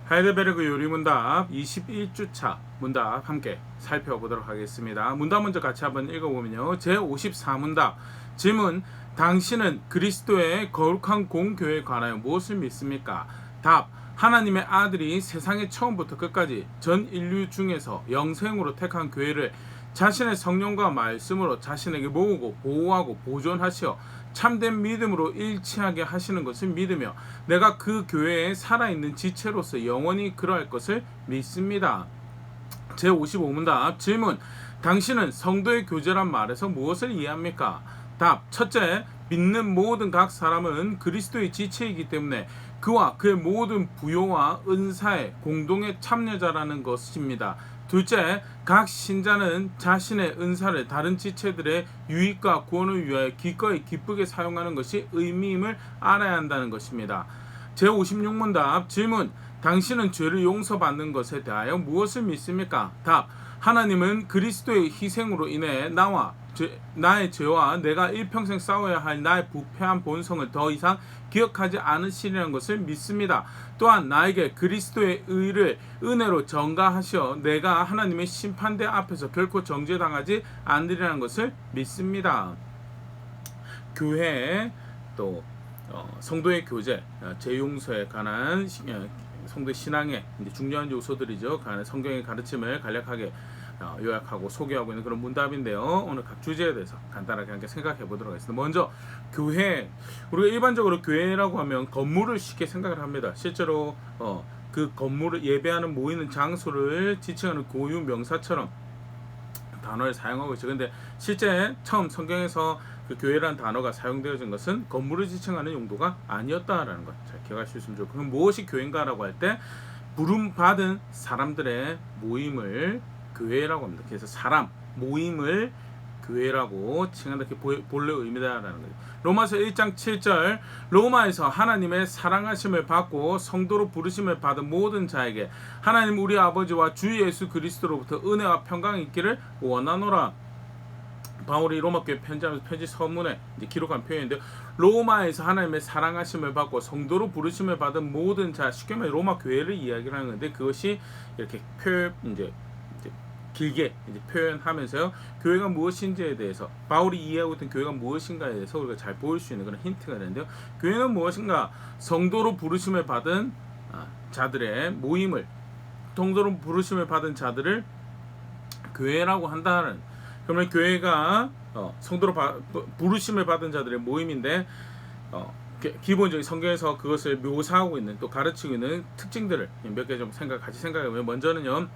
하이델베르그 요리문답 21주차 문답 함께 살펴보도록 하겠습니다. 문답 먼저 같이 한번 읽어보면요. 제54문답 질문: 당신은 그리스도의 거룩한 공교회에 관하여 무엇을 믿습니까? 답: 하나님의 아들이 세상의 처음부터 끝까지 전 인류 중에서 영생으로 택한 교회를 자신의 성령과 말씀으로 자신에게 모으고 보호하고 보존하시어 참된 믿음으로 일치하게 하시는 것을 믿으며 내가 그 교회에 살아있는 지체로서 영원히 그러할 것을 믿습니다. 제55문답 질문: 당신은 성도의 교제란 말에서 무엇을 이해합니까? 답: 첫째, 믿는 모든 각 사람은 그리스도의 지체이기 때문에 그와 그의 모든 부요와 은사에 공동의 참여자라는 것입니다. 둘째, 각 신자는 자신의 은사를 다른 지체들의 유익과 구원을 위하여 기꺼이 기쁘게 사용하는 것이 의미임을 알아야 한다는 것입니다. 제56문답 질문: 당신은 죄를 용서받는 것에 대하여 무엇을 믿습니까? 답: 하나님은 그리스도의 희생으로 인해 나의 죄와 내가 일평생 싸워야 할 나의 부패한 본성을 더 이상 기억하지 않으시리라는 것을 믿습니다. 또한 나에게 그리스도의 의를 은혜로 전가하시어 내가 하나님의 심판대 앞에서 결코 정죄당하지 않으리라는 것을 믿습니다. 교회 또 성도의 교제, 재용서에 관한 성도의 신앙의 중요한 요소들이죠. 성경의 가르침을 간략하게 요약하고 소개하고 있는 그런 문답인데요. 오늘 각 주제에 대해서 간단하게 함께 생각해 보도록 하겠습니다. 먼저 교회, 우리가 일반적으로 교회라고 하면 건물을 쉽게 생각을 합니다. 실제로 그 건물을 예배하는 모이는 장소를 지칭하는 고유 명사처럼 단어를 사용하고 있죠. 근데 실제 처음 성경에서 그 교회라는 단어가 사용되어진 것은 건물을 지칭하는 용도가 아니었다라는 것 잘 기억하실 수 있으면 좋고, 그럼 무엇이 교회인가라고 할 때 부름받은 사람들의 모임을 교회라고 합니다. 그래서 사람, 모임을 교회라고 칭한다. 그게 본래 의미다라는 거죠. 로마서 1장 7절 로마에서 하나님의 사랑하심을 받고 성도로 부르심을 받은 모든 자에게 하나님 우리 아버지와 주 예수 그리스도로부터 은혜와 평강이 있기를 원하노라. 바울이 로마교회 편지하면서 편지 서문에 기록한 표현인데요. 로마에서 하나님의 사랑하심을 받고 성도로 부르심을 받은 모든 자, 쉽게 말해 로마 교회를 이야기를 하는 건데, 그것이 이렇게 길게 표현하면서요, 교회가 무엇인지에 대해서, 바울이 이해하고 있던 교회가 무엇인가에 대해서 우리가 잘 보일 수 있는 그런 힌트가 되는데요. 교회는 무엇인가? 성도로 부르심을 받은 자들의 모임을, 성도로 부르심을 받은 자들을 교회라고 한다는. 그러면 교회가 성도로 부르심을 받은 자들의 모임인데, 기본적인 성경에서 그것을 묘사하고 있는, 또 가르치고 있는 특징들을 몇 개 좀 같이 생각해보면, 먼저는요,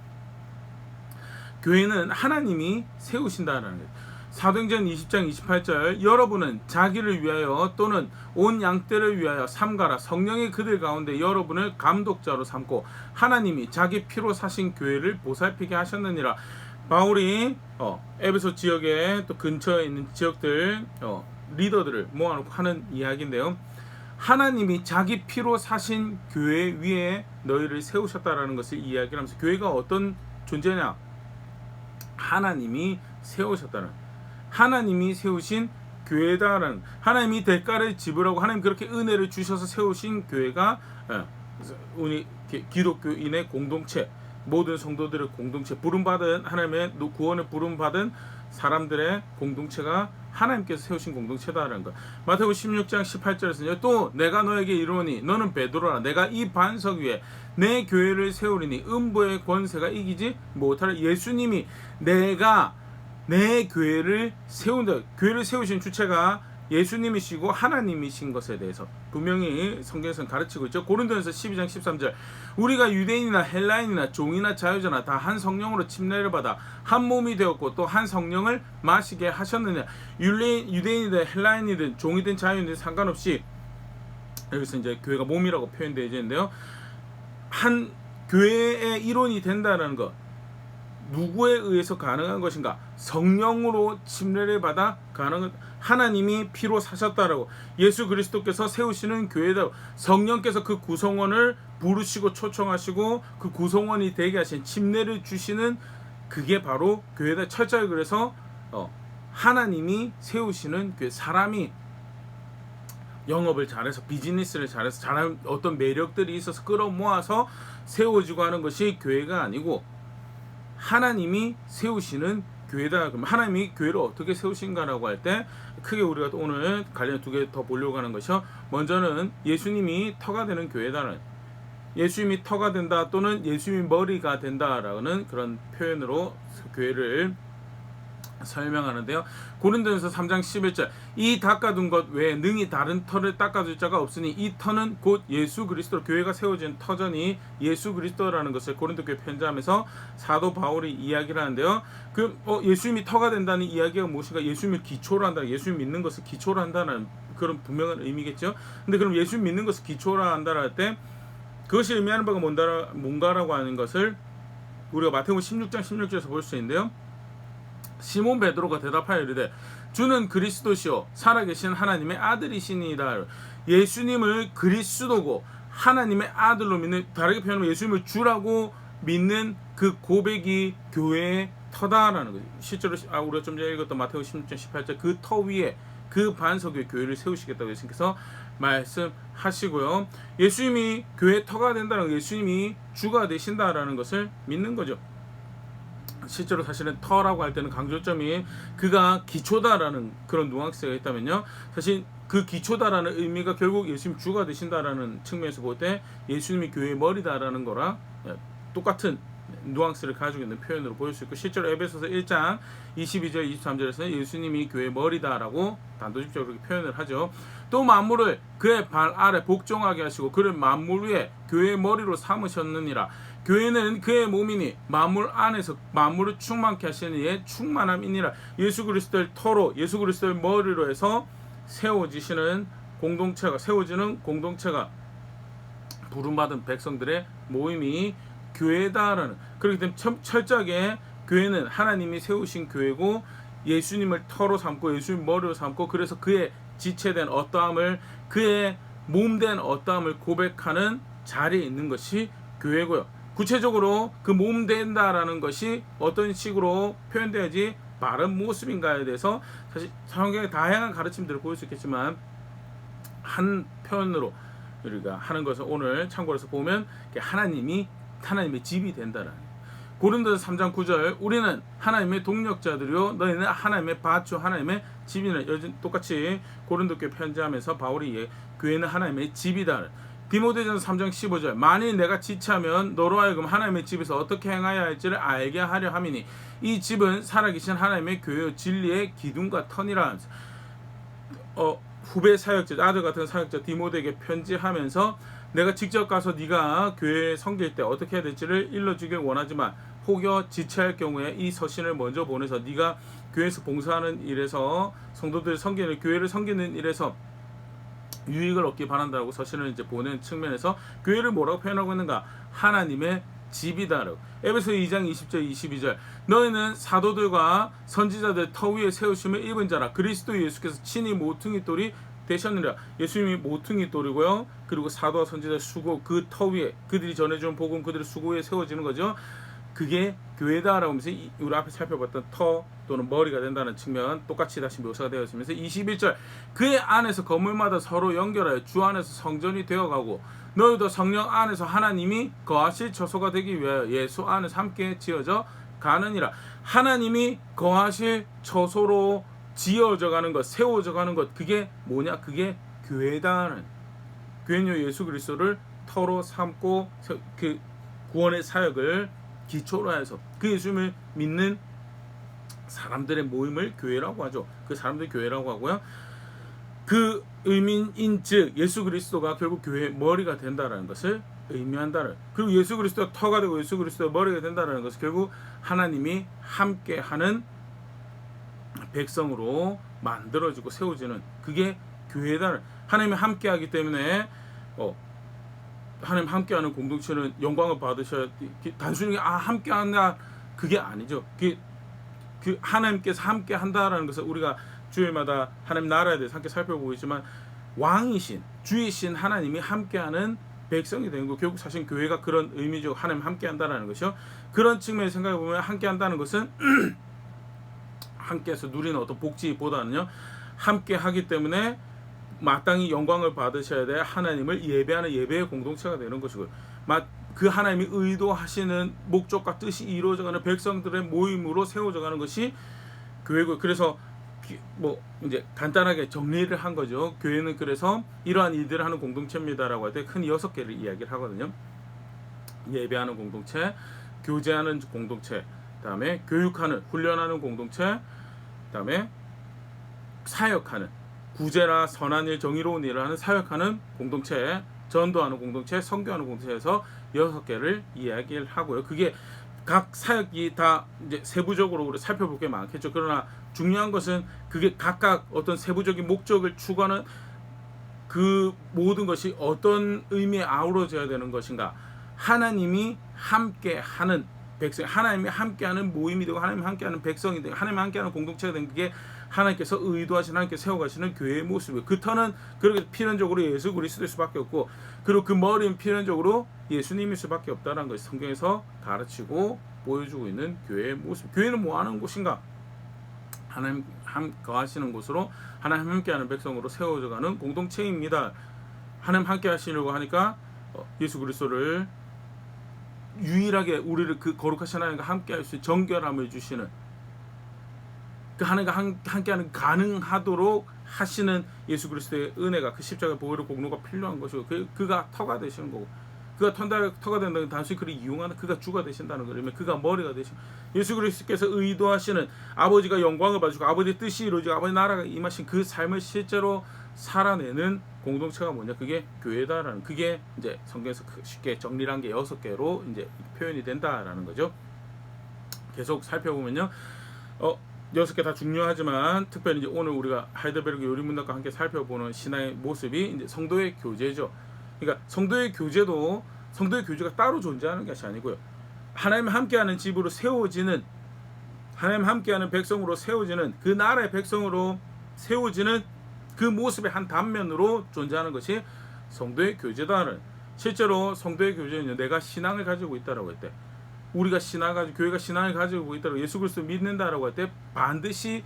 교회는 하나님이 세우신다라는 거예요. 사도행전 20장 28절 여러분은 자기를 위하여 또는 온 양떼를 위하여 삼가라. 성령이 그들 가운데 여러분을 감독자로 삼고 하나님이 자기 피로 사신 교회를 보살피게 하셨느니라. 바울이 에베소 지역에 또 근처에 있는 지역들 리더들을 모아놓고 하는 이야기인데요. 하나님이 자기 피로 사신 교회 위에 너희를 세우셨다라는 것을 이야기를 하면서, 교회가 어떤 존재냐? 하나님이 세우셨다는, 하나님이 세우신 교회다라는, 하나님이 대가를 지불하고 하나님 그렇게 은혜를 주셔서 세우신 교회가 우리 기독교인의 공동체, 모든 성도들의 공동체, 부름받은 하나님의 구원을 부름받은 사람들의 공동체가 하나님께서 세우신 공동체다라는 것. 마태복음 16장 18절에서는요, 또 내가 너에게 이르노니 너는 베드로라. 내가 이 반석 위에 내 교회를 세우리니 음부의 권세가 이기지 못하리라. 예수님이 내가 내 교회를 세운다. 교회를 세우신 주체가 예수님이시고 하나님이신 것에 대해서 분명히 성경에서는 가르치고 있죠. 고린도전서 12장 13절 우리가 유대인이나 헬라인이나 종이나 자유자나 다 한 성령으로 침례를 받아 한 몸이 되었고 또 한 성령을 마시게 하셨느냐. 유대인이든 헬라인이든 종이든 자유이든 상관없이, 여기서 이제 교회가 몸이라고 표현되어 있는데요, 한 교회의 일원이 된다는 것, 누구에 의해서 가능한 것인가? 성령으로 침례를 받아 가능한, 하나님이 피로 사셨다라고, 예수 그리스도께서 세우시는 교회다. 성령께서 그 구성원을 부르시고 초청하시고 그 구성원이 되게 하신, 침례를 주시는, 그게 바로 교회다. 철저히 그래서 하나님이 세우시는 교회. 사람이 영업을 잘해서, 비즈니스를 잘해서, 잘하는 어떤 매력들이 있어서 끌어모아서 세워지고 하는 것이 교회가 아니고 하나님이 세우시는 교회다. 그럼 하나님이 교회를 어떻게 세우신가라고 할 때 크게 우리가 오늘 관련 두 개 더 보려고 하는 것이요. 먼저는 예수님이 터가 되는 교회다는, 예수님이 터가 된다 또는 예수님이 머리가 된다라는 그런 표현으로 교회를 설명하는데요. 고린도전서 3장 11절 이 닦아둔 것 외에 능히 다른 터를 닦아줄 자가 없으니 이 터는 곧 예수 그리스도, 교회가 세워진 터전이 예수 그리스도라는 것을 고린도 교회 편지하면서 사도 바울이 이야기를 하는데요. 예수님이 터가 된다는 이야기가 무엇인가? 예수님을 기초로 한다, 예수님 믿는 것을 기초로 한다는 그런 분명한 의미겠죠. 근데 그럼 예수님 믿는 것을 기초로 한다라 할 때 그것이 의미하는 바가 뭔가라고 하는 것을 우리가 마태복음 16장 16절에서 볼 수 있는데요. 시몬 베드로가 대답하여 이르되 주는 그리스도시요 살아계신 하나님의 아들이시니라. 예수님을 그리스도고 하나님의 아들로 믿는, 다르게 표현하면 예수님을 주라고 믿는 그 고백이 교회의 터다라는 거죠. 실제로 우리가 좀 전에 읽었던 마태복음 16장 18절 그 터 위에 그 반석 위에 교회를 세우시겠다고 예수님께서 말씀하시고요. 예수님이 교회의 터가 된다는 거, 예수님이 주가 되신다라는 것을 믿는 거죠. 실제로 사실은 터라고 할 때는 강조점이 그가 기초다라는 그런 뉘앙스가 있다면요. 사실 그 기초다라는 의미가 결국 예수님 주가 되신다라는 측면에서 볼 때 예수님이 교회의 머리다라는 거랑 똑같은 뉘앙스를 가지고 있는 표현으로 보일 수 있고, 실제로 에베소서 1장 22절 23절에서는 예수님이 교회의 머리다라고 단도직적으로 표현을 하죠. 또 만물을 그의 발 아래 복종하게 하시고 그를 만물 위에 교회의 머리로 삼으셨느니라. 교회는 그의 몸이니 만물 안에서 만물을 충만케 하시는 이의 충만함이니라. 예수 그리스도의 터로, 예수 그리스도의 머리로 해서 세워지는 공동체가 부름받은 백성들의 모임이 교회다라는, 그렇기 때문에 철저하게 교회는 하나님이 세우신 교회고 예수님을 터로 삼고 예수님 머리로 삼고, 그래서 그의 지체된 어떠함을, 그의 몸된 어떠함을 고백하는 자리에 있는 것이 교회고요. 구체적으로 그 몸 된다라는 것이 어떤 식으로 표현돼야지 바른 모습인가에 대해서 사실 성경의 다양한 가르침들을 보일 수 있겠지만 한 표현으로 우리가 하는 것을 오늘 참고로 해서 보면 하나님의 집이 된다라는, 고린도서 3장 9절 우리는 하나님의 동력자들이요 너희는 하나님의 밭이요 하나님의 집이라. 똑같이 고린도교회 편지하면서 바울이 교회는 하나님의 집이다. 디모데전서 3장 15절 만일 내가 지체하면 너로 하여금 하나님의 집에서 어떻게 행하여야 할지를 알게 하려 함이니 이 집은 살아계신 하나님의 교회요 진리의 기둥과 터니라. 후배 사역자, 아들 같은 사역자 디모데에게 편지하면서 내가 직접 가서 네가 교회에 섬길 때 어떻게 해야 될지를 일러주길 원하지만 혹여 지체할 경우에 이 서신을 먼저 보내서 네가 교회에서 봉사하는 일에서 성도들을 섬기는, 교회를 섬기는 일에서 유익을 얻기 바란다고 서신을 이제 보낸 측면에서 교회를 뭐라고 표현하고 있는가? 하나님의 집이다라고. 에베소 2장 20절 22절 너희는 사도들과 선지자들 터 위에 세우심을 입은 자라. 그리스도 예수께서 친히 모퉁이 돌이 되셨느니라. 예수님이 모퉁이 돌이고요. 그리고 사도와 선지자의 수고, 그 터 위에 그들이 전해주는 복음, 그들의 수고 위에 세워지는 거죠. 그게 교회다라고 하면서 우리 앞에 살펴봤던 터 또는 머리가 된다는 측면 똑같이 다시 묘사가 되어지면서 21절 그의 안에서 건물마다 서로 연결하여 주 안에서 성전이 되어가고 너희도 성령 안에서 하나님이 거하실 처소가 되기 위하여 예수 안에서 함께 지어져 가느니라. 하나님이 거하실 처소로 지어져 가는 것, 세워져 가는 것, 그게 뭐냐? 그게 교회다는, 교회는 예수 그리스도를 터로 삼고 그 구원의 사역을 기초로 해서 그 예수님을 믿는 사람들의 모임을 교회라고 하죠. 그 사람들이 교회라고 하고요. 그 의미인즉 예수 그리스도가 결국 교회의 머리가 된다라는 것을 의미한다는, 그리고 예수 그리스도가 터가 되고 예수 그리스도가 머리가 된다라는 것은 결국 하나님이 함께하는 백성으로 만들어지고 세워지는, 그게 교회다는. 하나님이 함께하기 때문에 하나님 함께하는 공동체는 영광을 받으셔야, 단순히 함께한다 그게 아니죠. 그 하나님께서 함께한다라는 것을 우리가 주일마다 하나님 나라에 대해서 함께 살펴보고 있지만 왕이신 주이신 하나님이 함께하는 백성이 되는 거, 결국 사실 교회가 그런 의미죠. 하나님 함께한다라는 것이요. 그런 측면에서 생각해 보면 함께한다는 것은 함께해서 누리는 어떤 복지보다는요, 함께하기 때문에 마땅히 영광을 받으셔야 될 하나님을 예배하는 예배의 공동체가 되는 것이고요. 그 하나님이 의도하시는 목적과 뜻이 이루어져가는 백성들의 모임으로 세워져가는 것이 교회고, 그래서 뭐 이제 간단하게 정리를 한 거죠. 교회는 그래서 이러한 일들을 하는 공동체입니다라고 할 때 큰 6개를 이야기를 하거든요. 예배하는 공동체, 교제하는 공동체, 그다음에 교육하는, 훈련하는 공동체, 그다음에 사역하는, 구제나 선한 일, 정의로운 일을 하는 사역하는 공동체, 전도하는 공동체, 선교하는 공동체에서 6개를 이야기를 하고요. 그게 각 사역이 다 이제 세부적으로 우리 살펴볼 게 많겠죠. 그러나 중요한 것은 그게 각각 어떤 세부적인 목적을 추구하는 그 모든 것이 어떤 의미에 아우러져야 되는 것인가. 하나님이 함께하는 백성, 하나님이 함께하는 모임이 되고 하나님이 함께하는 백성이 되고 하나님이 함께하는 공동체가 된 그게 하나님께서 의도하신, 하나님께서 세워가시는 교회의 모습이에요. 그 터는 그렇게 필연적으로 예수 그리스도일 수밖에 없고, 그리고 그 머리는 필연적으로 예수님일 수밖에 없다는 것이 성경에서 가르치고 보여주고 있는 교회의 모습. 교회는 뭐 하는 곳인가? 하나님 거하시는 곳으로 하나님 함께하는 백성으로 세워져가는 공동체입니다. 하나님 함께하시려고 하니까 예수 그리스도를 유일하게 우리를 그 거룩하신 하나님과 함께할 수 있는 정결함을 주시는, 그 하나님과 함께하는 가능하도록 하시는 예수 그리스도의 은혜가, 그 십자가 보혈의 공로가 필요한 것이고, 그가 터가 되시는 거고, 그가 터가 된다는 건 단순히 그를 이용하는, 그가 주가 되신다는 거라면 그가 머리가 되시고, 예수 그리스도께서 의도하시는 아버지가 영광을 받으시고 아버지의 뜻이 이루어지고 아버지 나라가 임하신 그 삶을 실제로 살아내는 공동체가 뭐냐? 그게 교회다라는, 그게 이제 성경에서 쉽게 정리를 한 게 6개로 이제 표현이 된다라는 거죠. 계속 살펴보면요, 6개 다 중요하지만 특별히 이제 오늘 우리가 하이델베르그 요리문학과 함께 살펴보는 신앙의 모습이 이제 성도의 교제죠. 그러니까 성도의 교제가 따로 존재하는 것이 아니고요, 하나님 함께하는 집으로 세워지는, 하나님 함께하는 백성으로 세워지는, 그 나라의 백성으로 세워지는 그 모습의 한 단면으로 존재하는 것이 성도의 교제다는. 실제로 성도의 교제는 내가 신앙을 가지고 있다라고 할 때, 우리가 교회가 신앙을 가지고 있다고, 예수 그리스도 믿는다라고 할 때 반드시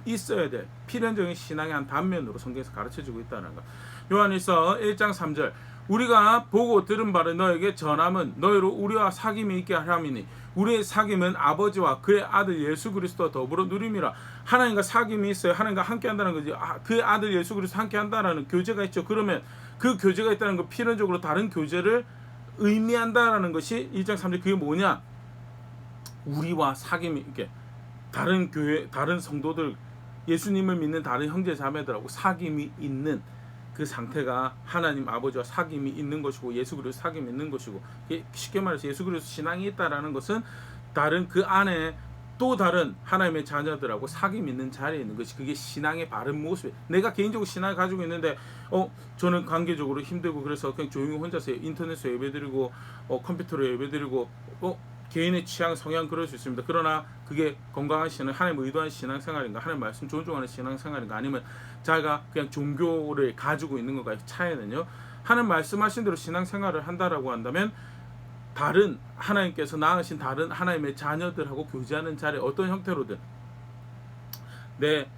있어야 될 필연적인 신앙의 한 단면으로 성경에서 가르쳐주고 있다는 것. 요한일서 1장 3절, 우리가 보고 들은 바를 너에게 전함은 너희로 우리와 사귐이 있게 하람이니 우리의 사귐은 아버지와 그의 아들 예수 그리스도와 더불어 누림이라. 하나님과 사귐이 있어요. 하나님과 함께 한다는 거지. 그의 아들 예수 그리스도 함께 한다라는 교제가 있죠. 그러면 그 교제가 있다는 건 필연적으로 다른 교제를 의미한다라는 것이 1장 3절. 그게 뭐냐? 우리와 사귐이 있게, 다른 교회, 다른 성도들, 예수님을 믿는 다른 형제 자매들하고 사귐이 있는 그 상태가 하나님 아버지와 사귐이 있는 것이고, 예수 그리스도 사귐이 있는 것이고, 쉽게 말해서 예수 그리스도 신앙이 있다라는 것은 다른 그 안에 또 다른 하나님의 자녀들하고 사귐이 있는 자리에 있는 것이, 그게 신앙의 바른 모습이에요. 내가 개인적으로 신앙을 가지고 있는데 저는 관계적으로 힘들고 그래서 그냥 조용히 혼자서 인터넷에서 예배드리고 컴퓨터로 예배드리고 개인의 취향, 성향 그럴 수 있습니다. 그러나 그게 건강한 신앙, 하나님 의도한 신앙생활인가, 하나님 말씀 존중하는 신앙생활인가, 아니면 자기가 그냥 종교를 가지고 있는 것과의 차이는요, 하나님 말씀하신 대로 신앙생활을 한다라고 한다면 다른 하나님께서 낳으신 다른 하나님의 자녀들하고 교제하는 자리, 어떤 형태로든 내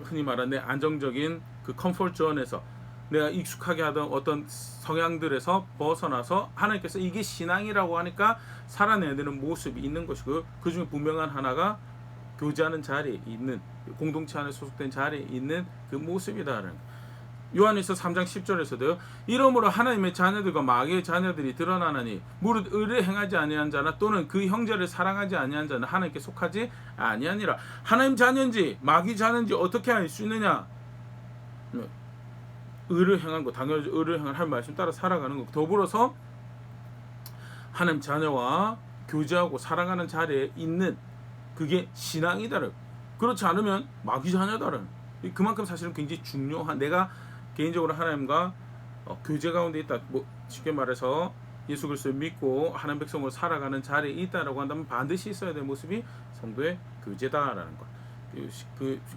흔히 말하는 내 안정적인 그 컴포트 존에서 내가 익숙하게 하던 어떤 성향들에서 벗어나서 하나님께서 이게 신앙이라고 하니까 살아내는 모습이 있는 것이고, 그 중에 분명한 하나가 교제하는 자리에 있는, 공동체 안에 소속된 자리에 있는 그 모습이다라는 거예요. 요한일서 3장 10절에서도요, 이러므로 하나님의 자녀들과 마귀의 자녀들이 드러나나니 무릇 의를 행하지 아니한 자나 또는 그 형제를 사랑하지 아니한 자는 하나님께 속하지 아니하니라. 하나님 자녀인지 마귀 자녀인지 어떻게 알 수 있느냐? 의를 행한 거, 당연히 의를 행한 할 말씀 따라 살아가는 거, 더불어서 하나님 자녀와 교제하고 사랑하는 자리에 있는, 그게 신앙이다를. 그렇지 않으면 마귀 자녀다를. 그만큼 사실은 굉장히 중요한, 내가 개인적으로 하나님과 교제 가운데 있다, 뭐 쉽게 말해서 예수 그리스도를 믿고 하나님 백성으로 살아가는 자리에 있다라고 한다면 반드시 있어야 될 모습이 성도의 교제다라는 것.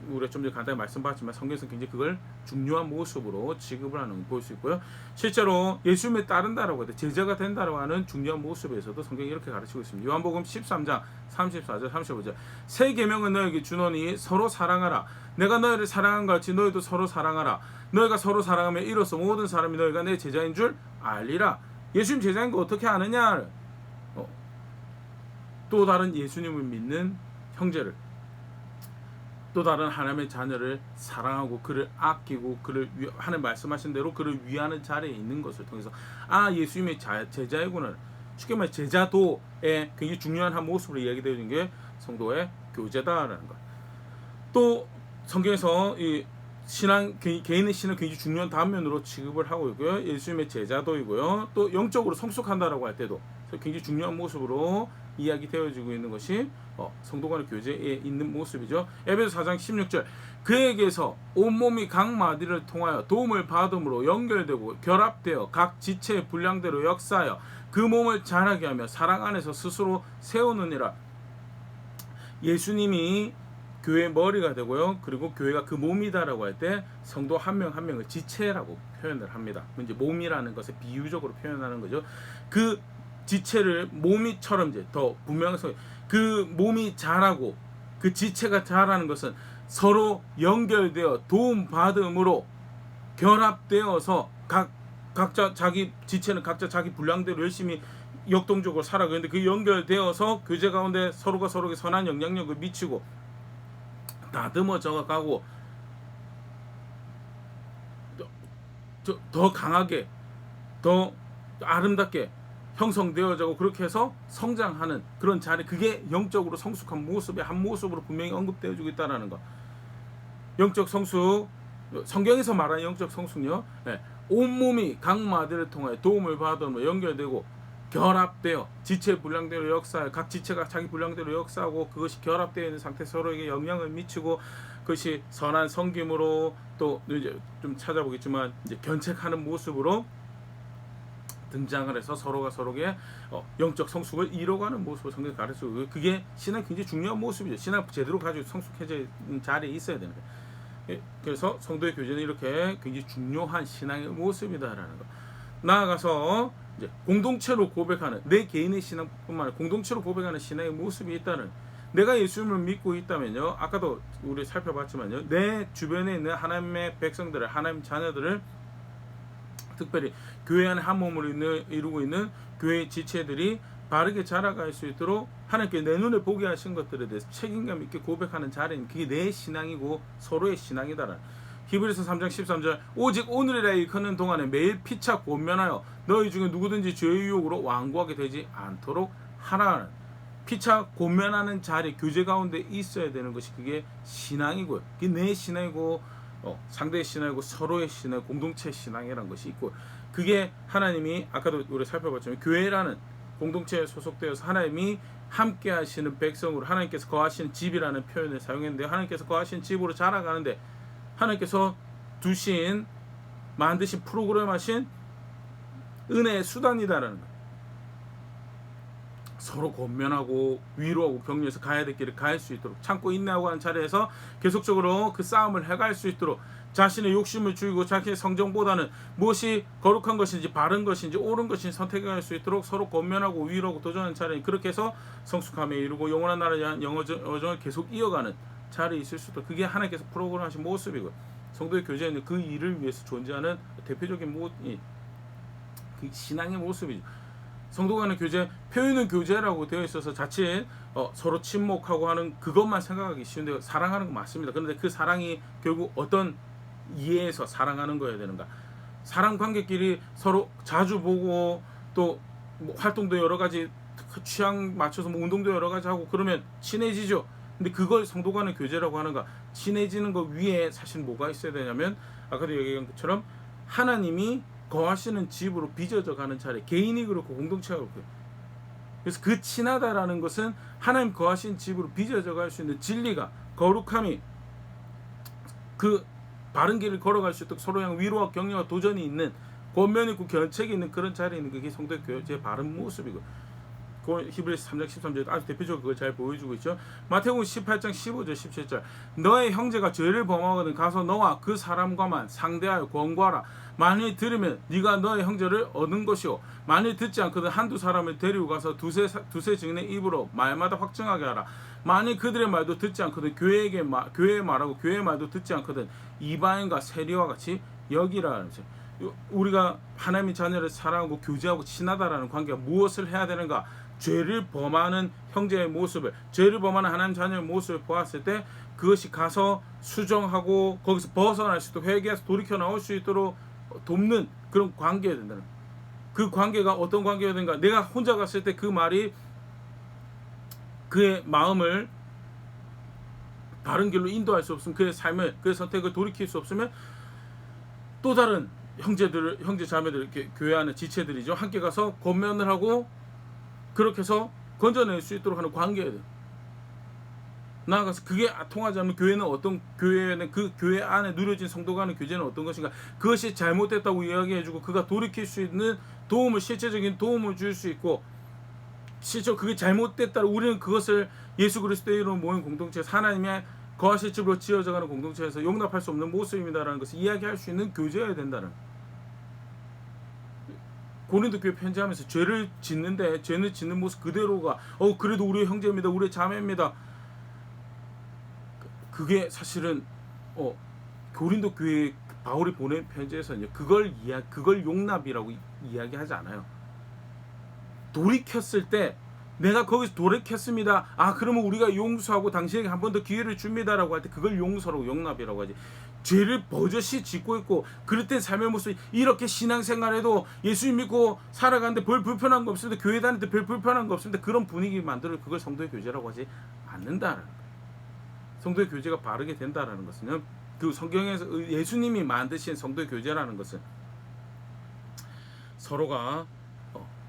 우리가 좀 전에 간단히 말씀드렸지만 성경에서 굉장히 그걸 중요한 모습으로 지급을 하는 걸 볼 수 있고요. 실제로 예수님을 따른다라고 할 때, 제자가 된다라고 하는 중요한 모습에서도 성경이 이렇게 가르치고 있습니다. 요한복음 13장 34절 35절, 새 계명은 너에게 주노니 서로 사랑하라. 내가 너희를 사랑한 것 같이 너희도 서로 사랑하라. 너희가 서로 사랑하면 이로써 모든 사람이 너희가 내 제자인 줄 알리라. 예수님 제자인 거 어떻게 아느냐? 또 다른 예수님을 믿는 형제를, 또 다른 하나님의 자녀를 사랑하고 그를 아끼고 그를 하는 말씀하신 대로 그를 위하는 자리에 있는 것을 통해서 예수님의 제자이구나. 쉽게 말해 제자도의 굉장히 중요한 한 모습으로 이야기되어 있는 게 성도의 교제다라는 것. 또 성경에서 이 신앙, 개인의 신은 굉장히 중요한 단면으로 취급을 하고 있고요. 예수님의 제자도이고요. 또 영적으로 성숙한다라고 할 때도 굉장히 중요한 모습으로 이야기되어지고 있는 것이 성도 간의 교제에 있는 모습이죠. 에베소 4장 16절, 그에게서 온몸이 각 마디를 통하여 도움을 받음으로 연결되고 결합되어 각 지체의 분량대로 역사하여 그 몸을 자라게 하며 사랑 안에서 스스로 세우느니라. 예수님이 교회의 머리가 되고요. 그리고 교회가 그 몸이다라고 할 때 성도 한 명 한 명을 지체라고 표현을 합니다. 이제 몸이라는 것을 비유적으로 표현하는 거죠. 그 지체를 몸이처럼 이제 더 분명해서 그 몸이 자라고 그 지체가 자라는 것은 서로 연결되어 도움받음으로 결합되어서 각자 자기 지체는 각자 자기 분량대로 열심히 역동적으로 살아가는데 그 연결되어서 교제 가운데 서로가 서로에게 선한 영향력을 미치고 다듬어져 가고 더 강하게 더 아름답게 형성되어지고 그렇게 해서 성장하는 그런 자리, 그게 영적으로 성숙한 모습의 한 모습으로 분명히 언급되어지고 있다는 것. 영적 성숙, 성경에서 말하는 영적 성숙요, 온몸이 각 마디를 통하여 도움을 받으며 연결되고 결합되어 지체 분량대로 역사하여 각 지체가 자기 분량대로 역사하고 그것이 결합되어 있는 상태 서로에게 영향을 미치고 그것이 선한 섬김으로 또 이제 좀 찾아보겠지만 이제 견책하는 모습으로 등장을 해서 서로가 서로에게 영적 성숙을 이뤄가는 모습을 성경이 가르치고, 그게 신앙 굉장히 중요한 모습이죠. 신앙 제대로 가지고 성숙해져 있는 자리에 있어야 되는 거예요. 그래서 성도의 교제는 이렇게 굉장히 중요한 신앙의 모습이다라는 거. 나아가서 이제 공동체로 고백하는, 내 개인의 신앙뿐만 아니라 공동체로 고백하는 신앙의 모습이 있다는, 내가 예수님을 믿고 있다면요, 아까도 우리 살펴봤지만요, 내 주변에 있는 하나님의 백성들을, 하나님 자녀들을, 특별히 교회 안에 한 몸을 이루고 있는 교회의 지체들이 바르게 자라갈 수 있도록 하나님께 내 눈에 보게 하신 것들에 대해서 책임감 있게 고백하는 자리는 그게 내 신앙이고 서로의 신앙이다라는. 히브리서 3장 13절, 오직 오늘이라 일컫는 동안에 매일 피차 권면하여 너희 중에 누구든지 죄의 유혹으로 완고하게 되지 않도록 하라는, 피차 권면하는 자리, 교제 가운데 있어야 되는 것이 그게 신앙이고요. 그게 내 신앙이고 상대의 신앙이고 서로의 신앙, 공동체의 신앙이라는 것이 있고, 그게 하나님이 아까도 우리 살펴봤지만 교회라는 공동체에 소속되어서 하나님이 함께 하시는 백성으로 하나님께서 거하시는 집이라는 표현을 사용했는데, 하나님께서 거하시는 집으로 자라가는데 하나님께서 만드신 프로그램하신 은혜의 수단이다라는 것. 서로 권면하고 위로하고 격려해서 가야 될 길을 갈 수 있도록, 참고 인내하고 하는 자리에서 계속적으로 그 싸움을 해갈 수 있도록, 자신의 욕심을 죽이고 자신의 성정보다는 무엇이 거룩한 것인지 바른 것인지 옳은 것인지 선택할 수 있도록 서로 권면하고 위로하고 도전하는 자리에, 그렇게 해서 성숙함에 이르고 영원한 나라에 대한 여정을 계속 이어가는 자리에 있을 수 있도록, 그게 하나님께서 프로그램하신 모습이고, 성도의 교제는 그 일을 위해서 존재하는 대표적인 그 신앙의 모습이죠. 성도 간의 교제, 표현은 교제라고 되어 있어서 자칫 서로 침묵하고 하는 그것만 생각하기 쉬운데, 사랑하는 건 맞습니다. 그런데 그 사랑이 결국 어떤 이해에서 사랑하는 거여야 되는가? 사람 관계끼리 서로 자주 보고 또 활동도 여러 가지 취향 맞춰서 운동도 여러 가지 하고 그러면 친해지죠. 근데 그걸 성도 간의 교제라고 하는가? 친해지는 것 위에 사실 뭐가 있어야 되냐면, 아까도 얘기한 것처럼 하나님이 거하시는 집으로 빚어져 가는 자리, 개인이 그렇고 공동체가 그렇고, 그래서 그 친하다라는 것은 하나님 거하신 집으로 빚어져 갈 수 있는 진리가, 거룩함이, 그 바른 길을 걸어갈 수 있도록 서로 향 위로와 격려와 도전이 있는, 권면이 있고 견책이 있는 그런 자리에 있는 그게 성도의 교제의 바른 모습이고, 히브리서 3장 13절 아주 대표적으로 그걸 잘 보여주고 있죠. 마태복음 18장 15절 17절, 너의 형제가 죄를 범하거든 가서 너와 그 사람과만 상대하여 권고하라. 만일 들으면 네가 너의 형제를 얻은 것이요, 만일 듣지 않거든 한두 사람을 데리고 가서 두세 증인의 입으로 말마다 확증하게 하라. 만일 그들의 말도 듣지 않거든 교회의 말하고 교회의 말도 듣지 않거든 이방인과 세리와 같이 여기라. 우리가 하나님의 자녀를 사랑하고 교제하고 친하다라는 관계가 무엇을 해야 되는가? 죄를 범하는 형제의 모습을, 죄를 범하는 하나님 자녀의 모습을 보았을 때 그것이 가서 수정하고 거기서 벗어날 수 있도록, 회개해서 돌이켜 나올 수 있도록 돕는 그런 관계가 된다는 거예요. 그 관계가 어떤 관계가 된가? 내가 혼자 갔을 때 그 말이 그의 마음을 바른 길로 인도할 수 없으면, 그의 삶을, 그의 선택을 돌이킬 수 없으면 또 다른 형제들, 형제 자매들, 이렇게 교회 안에 지체들이죠, 함께 가서 권면을 하고 그렇게 해서 건져낼 수 있도록 하는 관계예요. 나아가서 그게 통하지 않으면 교회는 어떤, 교회는 그 교회 안에 누려진 성도 간의 교제는 어떤 것인가, 그것이 잘못됐다고 이야기해주고 그가 돌이킬 수 있는 도움을, 실제적인 도움을 줄 수 있고, 실제로 그게 잘못됐다, 우리는 그것을 예수 그리스도의 이름으로 모인 공동체에서 하나님의 거하실 집으로 지어져가는 공동체에서 용납할 수 없는 모습입니다라는 것을 이야기할 수 있는 교제여야 된다는. 고린도 교회 편지하면서 죄를 짓는데 죄를 짓는 모습 그대로가 그래도 우리의 형제입니다, 우리의 자매입니다. 그게 사실은 고린도 교회 바울이 보낸 편지에서는 그걸 용납이라고 이야기하지 않아요. 돌이켰을 때, 내가 거기서 돌이켰습니다, 그러면 우리가 용서하고 당신에게 한 번 더 기회를 줍니다라고 할 때 그걸 용서라고, 용납이라고 하지. 죄를 버젓이 짓고 있고 그럴 땐 삶의 모습이, 이렇게 신앙생활해도 예수님 믿고 살아가는데 별 불편한 거 없습니다, 교회 다닐 때 별 불편한 거 없습니다, 그런 분위기 만들어 그걸 성도의 교제라고 하지 않는다라는 거예요. 성도의 교제가 바르게 된다라는 것은, 그 성경에서 예수님이 만드신 성도의 교제라는 것은 서로가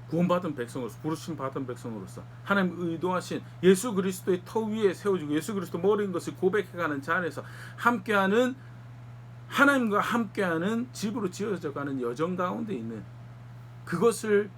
구원받은 백성으로서, 부르심 받은 백성으로서 하나님 의도하신 예수 그리스도의 터 위에 세워지고 예수 그리스도 머리인 것을 고백해가는 자리에서 함께하는, 하나님과 함께하는 집으로 지어져가는 여정 가운데 있는, 그것을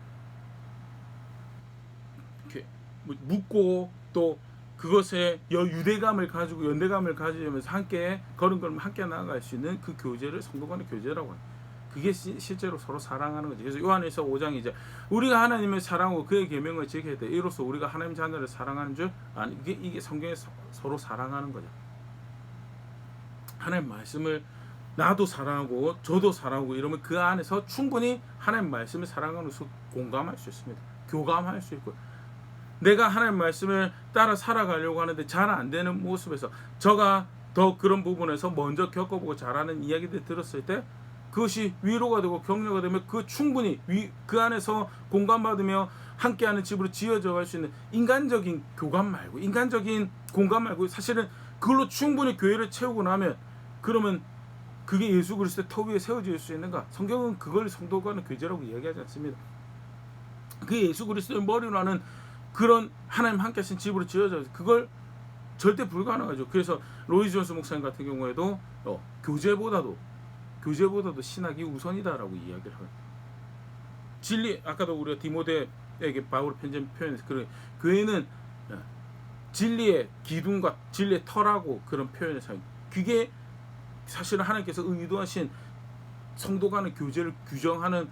이렇게 묻고 또 그것에 유대감을 가지고 연대감을 가지면서 함께 걸음걸음 함께 나아갈 수 있는 그 교제를 성도 간의 교제라고 합니다. 그게 실제로 서로 사랑하는 거지. 그래서 요한에서 5장 이제 우리가 하나님을 사랑하고 그의 계명을 지켜야 돼, 이로써 우리가 하나님 자녀를 사랑하는 줄 아니, 이게 성경에서 서로 사랑하는 거죠. 하나님 말씀을 나도 사랑하고 저도 사랑하고 이러면 그 안에서 충분히 하나님 말씀을 사랑하는 것을 공감할 수 있습니다. 교감할 수 있고, 내가 하나님 말씀을 따라 살아가려고 하는데 잘 안 되는 모습에서 저가 더 그런 부분에서 먼저 겪어보고 잘하는 이야기들 들었을 때 그것이 위로가 되고 격려가 되면 그 충분히 그 안에서 공감받으며 함께하는 집으로 지어져 갈 수 있는 인간적인 교감 말고, 인간적인 공감 말고, 사실은 그걸로 충분히 교회를 채우고 나면, 그러면 그게 예수 그리스도의 터 위에 세워질 수 있는가? 성경은 그걸 성도 간의 교제라고 이야기하지 않습니다. 그게 예수 그리스도의 머리로 하는 그런 하나님 함께 하신 집으로 지어져, 그걸 절대 불가능하죠. 그래서 로이 존스 목사님 같은 경우에도 교제보다도 신학이 우선이다라고 이야기를 해요. 진리, 아까도 우리가 디모데에게 바울의 편지 표현해서, 그런 교회는 진리의 기둥과 진리의 터라고 그런 표현을 사용. 그게 사실은 하나님께서 의도하신 성도 간의 교제를 규정하는,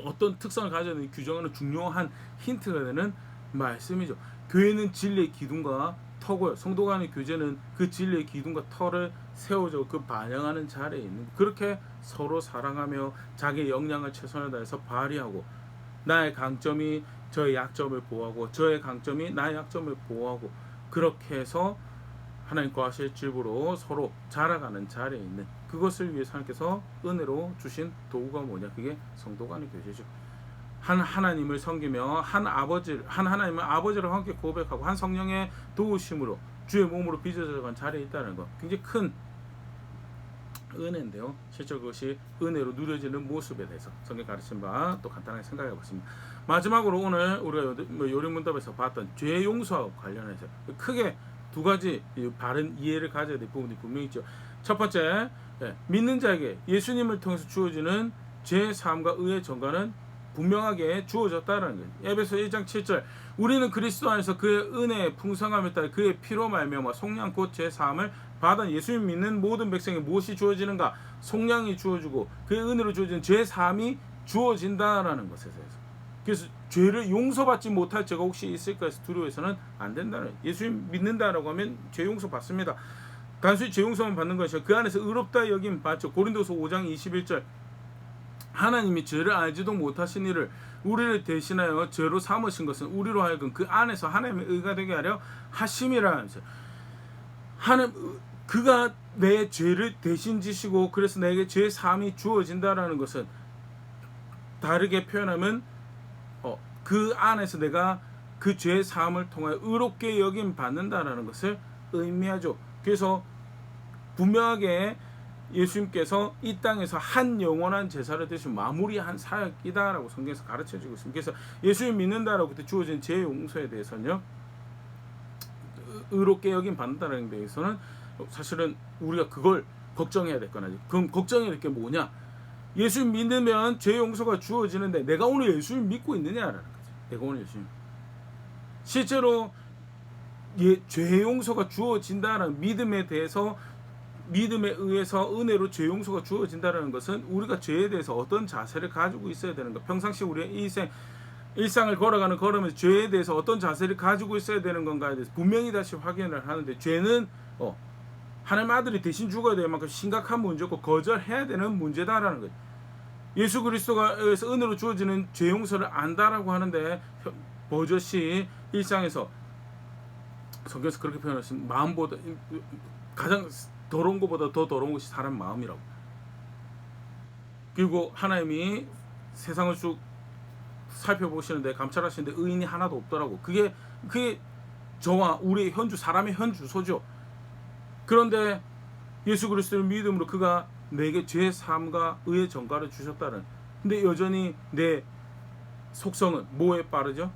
어떤 특성을 가져야 되는 규정하는 중요한 힌트가 되는 말씀이죠. 교회는 진리의 기둥과 터고요, 성도 간의 교제는 그 진리의 기둥과 터를 세워져 그 반영하는 자리에 있는, 그렇게 서로 사랑하며 자기의 역량을 최선을 다해서 발휘하고, 나의 강점이 저의 약점을 보호하고 저의 강점이 나의 약점을 보호하고, 그렇게 해서 하나님 거하실 집으로 서로 자라가는 자리에 있는, 그것을 위해서 하나님께서 은혜로 주신 도구가 뭐냐? 그게 성도 간의 교제죠. 한 하나님을 섬기며 한 하나님을 아버지를 함께 고백하고 한 성령의 도우심으로 주의 몸으로 빚어져간 자리에 있다는 것, 굉장히 큰 은혜인데요. 실제로 그것이 은혜로 누려지는 모습에 대해서 성경 가르친 바 또 간단하게 생각해 봤습니다. 마지막으로 오늘 우리가 요리문답에서 봤던 죄 용서와 관련해서 크게 두 가지 바른 이해를 가져야 될 부분이 분명히 있죠. 첫 번째, 믿는 자에게 예수님을 통해서 주어지는 죄 사함과 의의 전가는 분명하게 주어졌다는 거예요. 에베소 1장 7절, 우리는 그리스도 안에서 그의 은혜의 풍성함에 따라 그의 피로 말미암아 속량 곧 죄 사함을 받은 예수님 믿는 모든 백성에게 무엇이 주어지는가? 속량이 주어지고 그의 은혜로 주어지는 죄 사함이 주어진다라는 것에 대해서. 그래서 죄를 용서받지 못할 죄가 혹시 있을까 해서 두려워해서는 안 된다는, 예수님 믿는다라고 하면 죄 용서 받습니다. 단순히 죄 용서만 받는 것이 아니라 그 안에서 의롭다 여김 받죠. 고린도서 5장 21절 하나님이 죄를 알지도 못하신 이를 우리를 대신하여 죄로 삼으신 것은 우리로 하여금 그 안에서 하나님의 의가 되게 하려 하심이라면서 하나님 그가 내 죄를 대신 지시고 그래서 내게 죄 사함이 주어진다라는 것은 다르게 표현하면 그 안에서 내가 그 죄 사함을 통하여 의롭게 여김 받는다라는 것을 의미하죠. 그래서 분명하게 예수님께서 이 땅에서 한 영원한 제사를 대신 마무리한 사역이다라고 성경에서 가르쳐주고 있습니다. 그래서 예수님 믿는다라고 그때 주어진 죄 용서에 대해서는요, 의롭게 여김 받는다는 데에서는 사실은 우리가 그걸 걱정해야 될 건 아니죠. 그럼 걱정해야 될 게 뭐냐? 예수님 믿으면 죄 용서가 주어지는데 내가 오늘 예수님 믿고 있느냐라는 거죠. 내가 오늘 예수님 실제로 죄 용서가 주어진다는 믿음에 대해서 믿음에 의해서 은혜로 죄 용서가 주어진다는 것은 우리가 죄에 대해서 어떤 자세를 가지고 있어야 되는 가 평상시 우리의 일상을 걸어가는 걸으면서 죄에 대해서 어떤 자세를 가지고 있어야 되는 건가에 대해서 분명히 다시 확인을 하는데 죄는 하나님 아들이 대신 죽어야 될 만큼 심각한 문제고 거절해야 되는 문제다라는 거예요. 예수 그리스도가 의해서 은혜로 주어지는 죄 용서를 안다라고 하는데 버젓이 일상에서 성경에서 그렇게 표현하신 마음보다 가장 더러운 것보다 더 더러운 것이 사람 마음이라고. 그리고 하나님이 세상을 쭉 살펴보시는데 감찰하시는데 의인이 하나도 없더라고. 그게 저와 우리의 사람의 현주소죠. 그런데 예수 그리스도를 믿음으로 그가 내게 죄 사함과 의의 전가를 주셨다는. 근데 여전히 내 속성은 뭐에 빠르죠?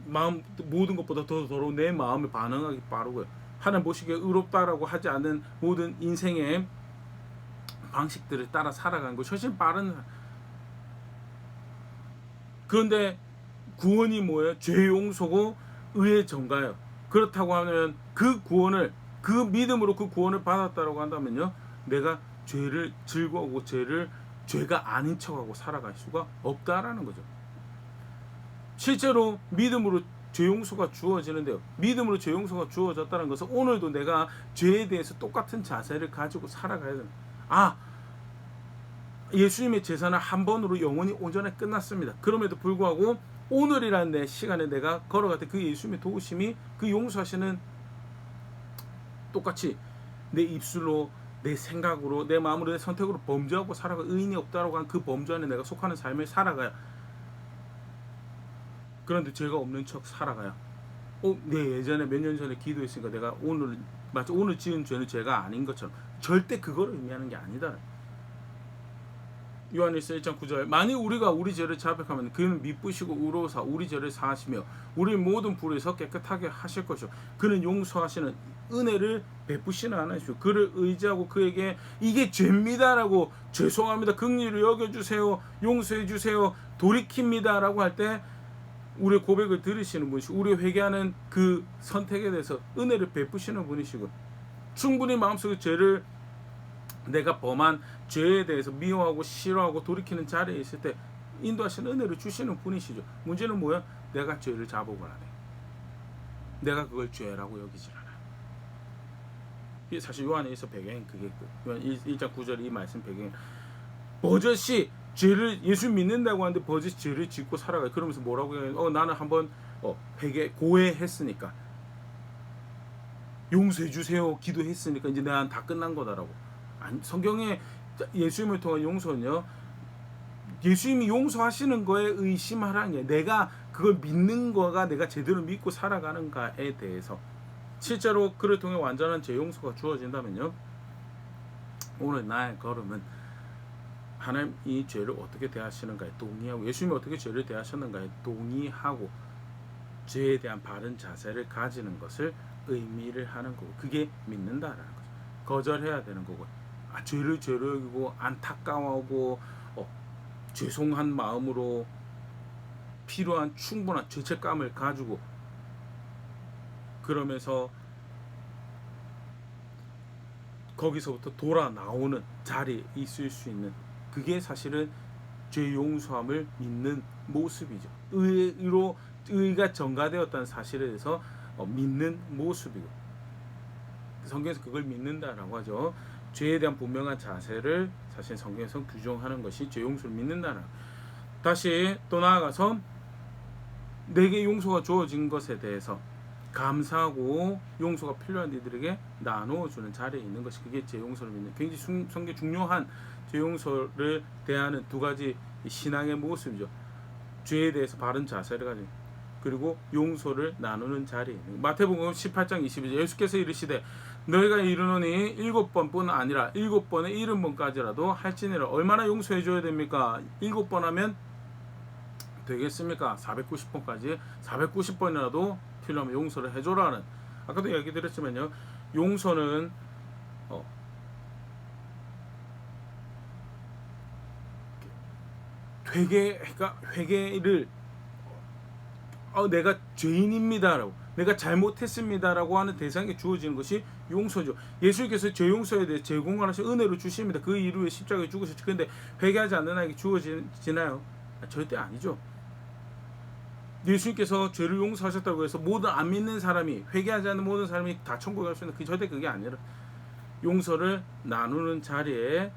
마음 모든 것보다 더 더러운 내 마음에 반응하기 빠르고요. 하나님 보시기에 의롭다라고 하지 않는 모든 인생의 방식들을 따라 살아가는 것 훨씬 빠른. 그런데 구원이 뭐예요? 죄 용서고 의의 전가예요. 그렇다고 하면 그 구원을 그 믿음으로 그 구원을 받았다라고 한다면요, 내가 죄를 즐거워하고 죄가 아닌 척하고 살아갈 수가 없다라는 거죠. 실제로 믿음으로 죄 용서가 주어지는데요. 믿음으로 죄 용서가 주어졌다는 것은 오늘도 내가 죄에 대해서 똑같은 자세를 가지고 살아가야 된다. 예수님의 제사는 한 번으로 영원히 온전히 끝났습니다. 그럼에도 불구하고 오늘이라는 내 시간에 내가 걸어갈 때 그 예수님의 도우심이 그 용서하시는 똑같이 내 입술로 내 생각으로 내 마음으로 내 선택으로 범죄하고 살아가 의인이 없다라고 한 그 범죄 안에 내가 속하는 삶을 살아가야. 그런데 죄가 없는 척 살아가야. 내 예전에 몇 년 전에 기도했으니까 내가 마치 오늘 지은 죄는 죄가 아닌 것처럼. 절대 그걸 의미하는 게 아니다. 요한일서 1장 9절 만일 우리가 우리 죄를 자백하면 그는 미쁘시고 의로우사 우리 죄를 사하시며 우리 모든 불의에서 깨끗하게 하실 것이요 그는 용서하시는 은혜를 베푸시는 하나님이시오. 그를 의지하고 그에게 이게 죄입니다라고 죄송합니다 긍휼히 여겨주세요 용서해주세요 돌이킵니다라고 할 때 우리의 고백을 들으시는 분이시고 우리 회개하는 그 선택에 대해서 은혜를 베푸시는 분이시고 충분히 마음속에 죄를 내가 범한 죄에 대해서 미워하고 싫어하고 돌이키는 자리에 있을 때 인도하시는 은혜를 주시는 분이시죠. 문제는 뭐야? 내가 죄를 자복을 안 해. 내가 그걸 죄라고 여기질 않아. 이게 사실 요한에서 배경이 그게 요한 1장 9절 이 말씀 배경이 버젓이 죄를 예수 믿는다고 하는데 버젓이 죄를 짓고 살아가요. 그러면서 뭐라고 해요? 나는 한번 고해했으니까 용서해 주세요 기도했으니까 이제 내가 다 끝난 거다라고. 성경에 예수님을 통한 용서는요, 예수님이 용서하시는 거에 의심하라는 게 내가 그걸 믿는 거가 내가 제대로 믿고 살아가는가에 대해서. 실제로 그를 통해 완전한 죄 용서가 주어진다면요, 오늘 나의 걸음은 하나님 이 죄를 어떻게 대하시는가에 동의하고 예수님이 어떻게 죄를 대하셨는가에 동의하고 죄에 대한 바른 자세를 가지는 것을 의미를 하는 거고, 그게 믿는다라는 거죠. 거절해야 되는 거고, 죄를 죄로 여기고 안타까워하고 죄송한 마음으로 필요한 충분한 죄책감을 가지고 그러면서 거기서부터 돌아 나오는 자리에 있을 수 있는, 그게 사실은 죄 용서함을 믿는 모습이죠. 의가 전가되었다는 사실에 대해서 믿는 모습이고, 성경에서 그걸 믿는다라고 하죠. 죄에 대한 분명한 자세를 사실 성경에서 규정하는 것이 죄 용서를 믿는다는. 다시 또 나아가서 내게 용서가 주어진 것에 대해서 감사하고 용서가 필요한 이들에게 나누어주는 자리에 있는 것이 그게 죄 용서를 믿는 굉장히 성경 중요한 죄 용서를 대하는 두 가지 신앙의 모습이죠. 죄에 대해서 바른 자세를 가지고 그리고 용서를 나누는 자리에 있는. 마태복음 18장 22절 예수께서 이르시되 너희가 이르노니 7번뿐 아니라 7번에 70번까지라도 할지니라. 얼마나 용서해 줘야 됩니까? 7번 하면 되겠습니까? 490번까지 490번이라도 필요하면 용서를 해줘라는. 아까도 얘기 드렸지만요, 용서는 회개를 내가 죄인입니다라고, 내가 잘못했습니다라고 하는 대상에 주어지는 것이 용서죠. 예수께서 죄 용서에 대해 제공하신 은혜로 주십니다. 그 이후에 십자가에 죽으셨죠. 그런데 회개하지 않는 자에게 주어지나요? 절대 아니죠. 예수님께서 죄를 용서하셨다고 해서 모든 안 믿는 사람이, 회개하지 않는 모든 사람이 다 천국에 갈 수 있는, 절대 그게 아니라 용서를 나누는 자리에,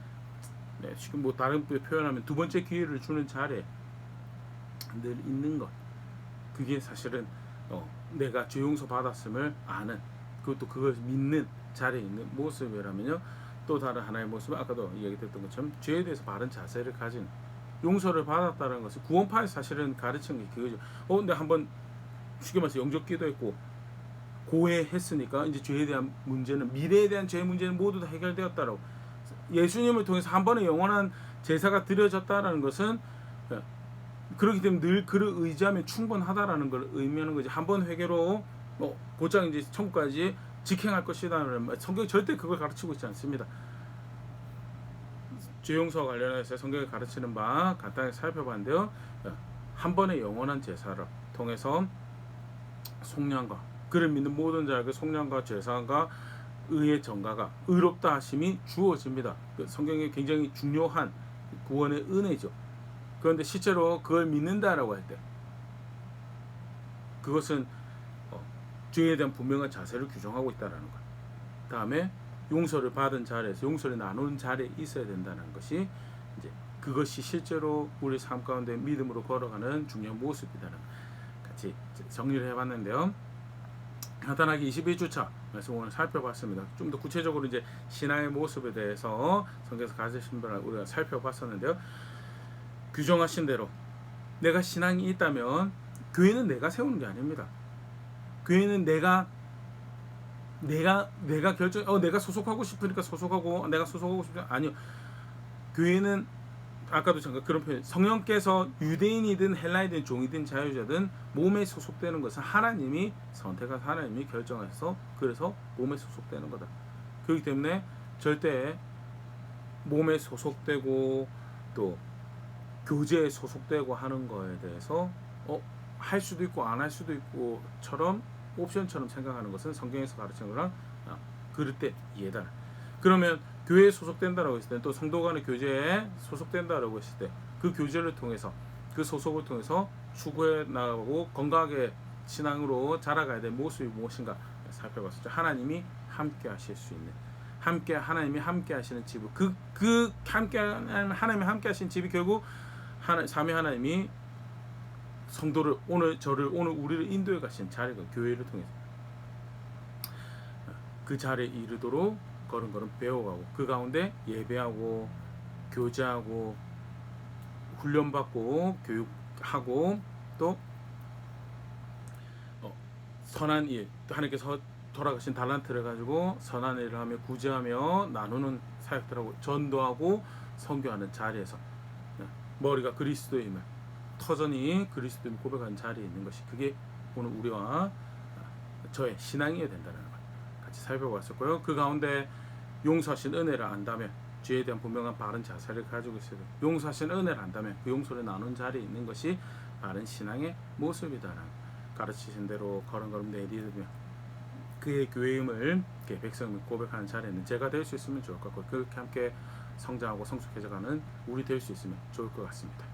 지금 뭐 다른 표현하면 두 번째 기회를 주는 자리에 늘 있는 것. 그게 사실은 내가 죄 용서 받았음을 아는, 그것도 그걸 믿는 자리에 있는 모습이라면요, 또 다른 하나의 모습은 아까도 얘기했던 것처럼 죄에 대해서 바른 자세를 가진, 용서를 받았다는 것은 구원파에 사실은 가르치는 게 그거죠. 근데 한번 쉽게 말해서 영접 기도했고 고해했으니까 이제 죄에 대한 문제는, 미래에 대한 죄 문제는 모두 다 해결되었다라고. 예수님을 통해서 한 번의 영원한 제사가 드려졌다라는 것은, 그렇기 때문에 늘 그를 의지하면 충분하다라는 걸 의미하는 거지. 한 번 회개로 곧장 이제 천국까지 직행할 것이다라는, 성경이 절대 그걸 가르치고 있지 않습니다. 죄 용서와 관련해서 성경이 가르치는 바 간단히 살펴봤는데요, 한 번의 영원한 제사를 통해서 속량과, 그를 믿는 모든 자에게 속량과 제사가 의의 전가가, 의롭다 하심이 주어집니다. 성경에 굉장히 중요한 구원의 은혜죠. 그런데 실제로 그걸 믿는다라고 할 때 그것은 죄에 대한 분명한 자세를 규정하고 있다는 것. 다음에 용서를 받은 자리에서 용서를 나누는 자리에 있어야 된다는 것이, 이제 그것이 실제로 우리 삶 가운데 믿음으로 걸어가는 중요한 모습이다는, 같이 정리를 해봤는데요. 간단하게 21주차 말씀 오늘 살펴봤습니다. 좀 더 구체적으로 이제 신앙의 모습에 대해서 성경에서 가르치신 바를 우리가 살펴봤었는데요. 규정하신 대로 내가 신앙이 있다면, 교회는 내가 세우는 게 아닙니다. 교회는 내가 결정, 내가 소속하고 싶으니까 소속하고, 내가 소속하고 싶지 아니요. 교회는 아까도 잠깐 그런 표현, 성령께서 유대인이든 헬라인이든 종이든 자유자든 몸에 소속되는 것은 하나님이 선택한, 하나님이 결정해서, 그래서 몸에 소속되는 거다. 그렇기 때문에 절대 몸에 소속되고 또 교제에 소속되고 하는 거에 대해서 할 수도 있고 안 할 수도 있고처럼 옵션처럼 생각하는 것은 성경에서 가르치는 거랑 그릇된 이해다. 그러면 교회에 소속된다라고 했을 때, 또 성도 간의 교제에 소속된다라고 했을 때, 그 교제를 통해서, 그 소속을 통해서 추구해 나가고 건강하게 신앙으로 자라가야 될 모습이 무엇인가 살펴봤었죠. 하나님이 함께 하실 수 있는, 하나님이 함께 하시는 집, 하나님이 함께 하시는 집이 결국 삼위 하나님이 성도를, 오늘 우리를 인도해 가신 자리가 교회를 통해서 그 자리에 이르도록 걸음걸음 배워가고, 그 가운데 예배하고 교제하고 훈련받고 교육하고, 또 선한 일, 하나님께서 돌아가신 달란트를 가지고 선한 일을 하며 구제하며 나누는 사역들하고 전도하고 선교하는 자리에서 머리가 그리스도임을 터전이 그리스도임을 고백하는 자리에 있는 것이, 그게 오늘 우리와 저의 신앙이어야 된다는 것 같이 살펴봤었고요. 그 가운데 용서하신 은혜를 안다면, 죄에 대한 분명한 바른 자세를 가지고 있어야 돼요. 용서하신 은혜를 안다면 그 용서를 나눈 자리에 있는 것이 바른 신앙의 모습이다라는, 가르치신 대로 걸음걸음 내디디며 그의 교회임을 백성을 고백하는 자리에 있는 제가 될 수 있으면 좋을 것 같고, 그렇게 함께 성장하고 성숙해져가는 우리 될 수 있으면 좋을 것 같습니다.